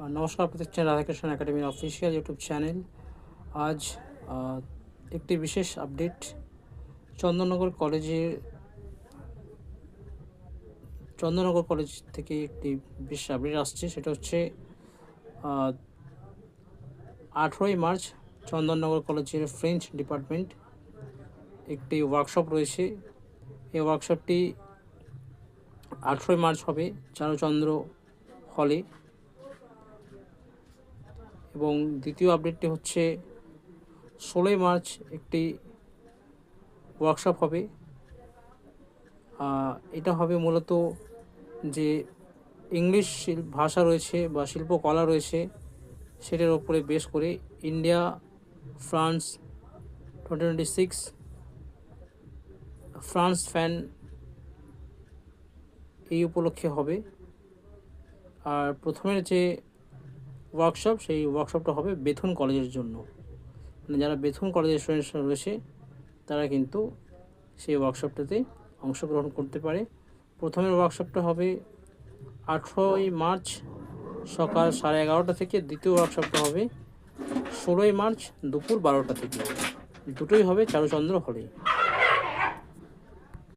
নমস্কার, আপনাদের দেখছেন রাধাকৃষ্ণ একাডেমির অফিসিয়াল ইউটিউব চ্যানেল। আজ একটি বিশেষ আপডেট চন্দননগর কলেজ থেকে একটি বিশেষ আপডেট আসছে। সেটা হচ্ছে 18ই মার্চ চন্দননগর কলেজের ফ্রেঞ্চ ডিপার্টমেন্ট একটি ওয়ার্কশপ রয়েছে। এই ওয়ার্কশপটি 18ই মার্চ হবে চারুচন্দ্র হলে। এবং দ্বিতীয় আপডেটটি হচ্ছে 16ই মার্চ একটি ওয়ার্কশপ হবে। এটা হবে মূলত যে ইংলিশ ভাষা রয়েছে বা শিল্পকলা রয়েছে সেটার ওপরে বেস করে ইন্ডিয়া ফ্রান্স 2026 ফ্রান্স ফ্যান এই উপলক্ষে হবে। আর প্রথমের যে ওয়ার্কশপ সেই ওয়ার্কশপটা হবে বেথুন কলেজের জন্য, মানে যারা বেথুন কলেজের স্টুডেন্ট রয়েছে তারা কিন্তু সেই ওয়ার্কশপটাতে অংশগ্রহণ করতে পারে। প্রথমের ওয়ার্কশপটা হবে 18ই মার্চ সকাল 11:30 থেকে, দ্বিতীয় ওয়ার্কশপটা হবে 16ই মার্চ দুপুর 12টা থেকে। দুটোই হবে চারুচন্দ্র হলে।